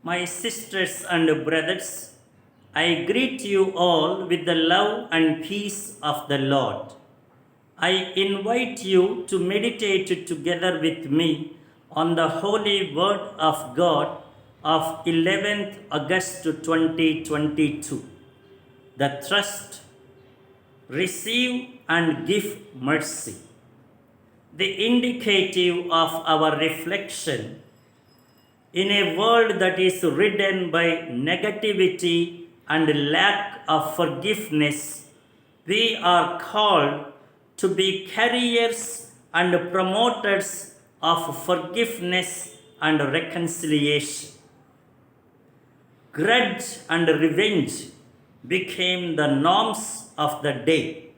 My sisters and brothers, I greet you all with the love and peace of the Lord. I invite you to meditate together with me on the holy word of God of 11th August 2022. The trust, receive and give mercy. The indicative of our reflection in a world that is ridden by negativity and lack of forgiveness, we are called to be carriers and promoters of forgiveness and reconciliation. Grudge and revenge became the norms of the day.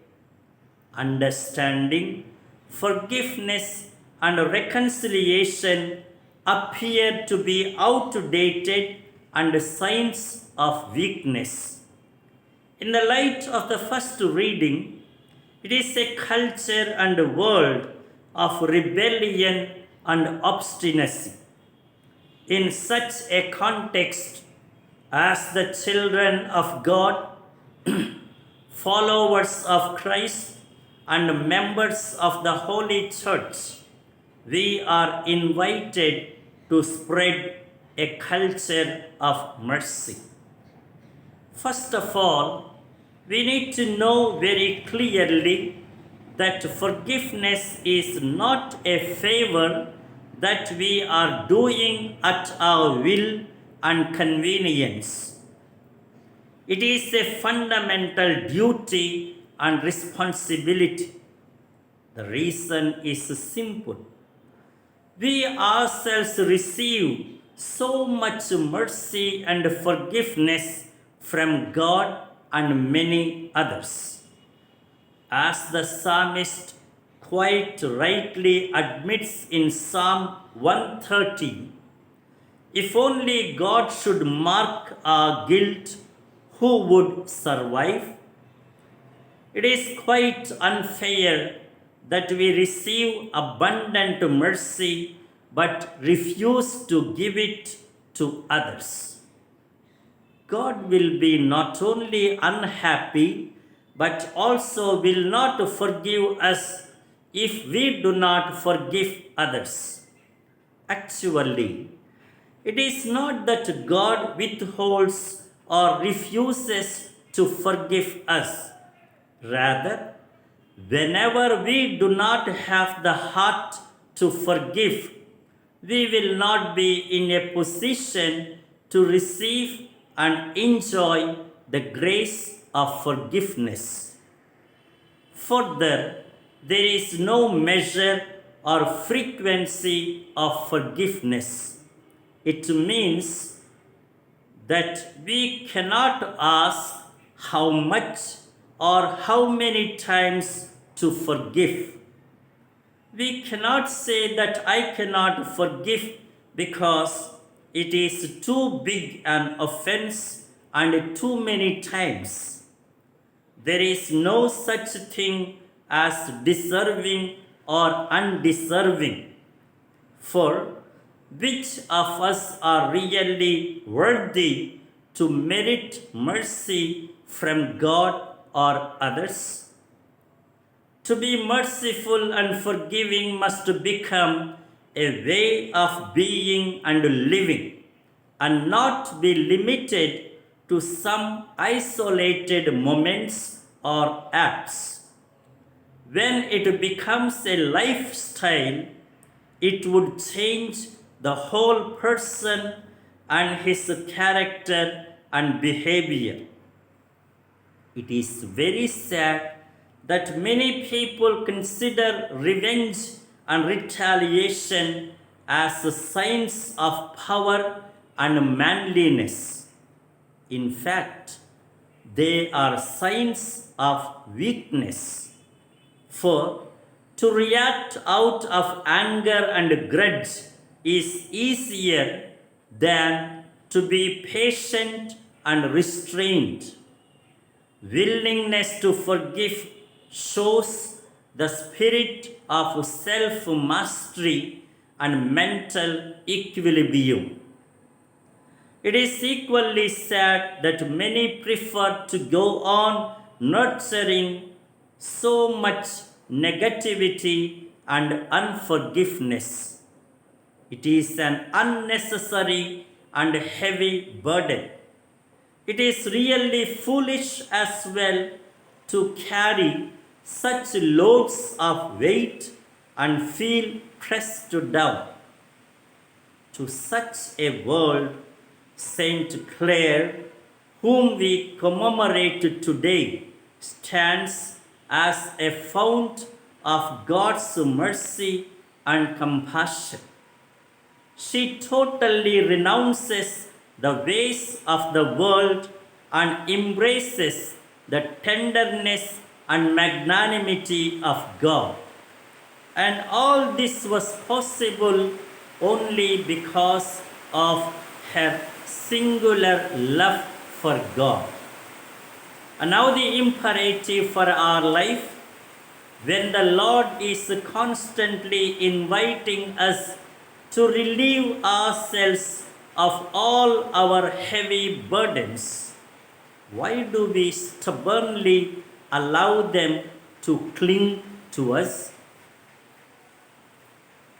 Understanding, forgiveness, and reconciliation appear to be outdated and signs of weakness. In the light of the first reading, it is a culture and world of rebellion and obstinacy. In such a context, as the children of God, followers of Christ, and members of the Holy Church, we are invited to spread a culture of mercy. First of all, we need to know very clearly that forgiveness is not a favor that we are doing at our will and convenience. It is a fundamental duty and responsibility. The reason is simple. We ourselves receive so much mercy and forgiveness from God and many others. As the psalmist quite rightly admits in Psalm 130, if only God should mark our guilt, who would survive? It is quite unfair that we receive abundant mercy but refuse to give it to others. God will be not only unhappy but also will not forgive us if we do not forgive others. Actually, it is not that God withholds or refuses to forgive us. Rather, whenever we do not have the heart to forgive, we will not be in a position to receive and enjoy the grace of forgiveness. Further, there is no measure or frequency of forgiveness. It means that we cannot ask how much or how many times to forgive. We cannot say that I cannot forgive because it is too big an offense and too many times. There is no such thing as deserving or undeserving. For which of us are really worthy to merit mercy from God or others? To be merciful and forgiving must become a way of being and living, and not be limited to some isolated moments or acts. When it becomes a lifestyle, it would change the whole person and his character and behavior. It is very sad that many people consider revenge and retaliation as signs of power and manliness. In fact, they are signs of weakness. For to react out of anger and grudge is easier than to be patient and restrained. Willingness to forgive shows the spirit of self-mastery and mental equilibrium. It is equally sad that many prefer to go on nurturing so much negativity and unforgiveness. It is an unnecessary and heavy burden. It is really foolish as well to carry such loads of weight and feel pressed down. To such a world, Saint Clare, whom we commemorate today, stands as a fount of God's mercy and compassion. She totally renounces the ways of the world and embraces the tenderness and magnanimity of God. And all this was possible only because of her singular love for God. And now, the imperative for our life, when the Lord is constantly inviting us to relieve ourselves of all our heavy burdens, why do we stubbornly allow them to cling to us?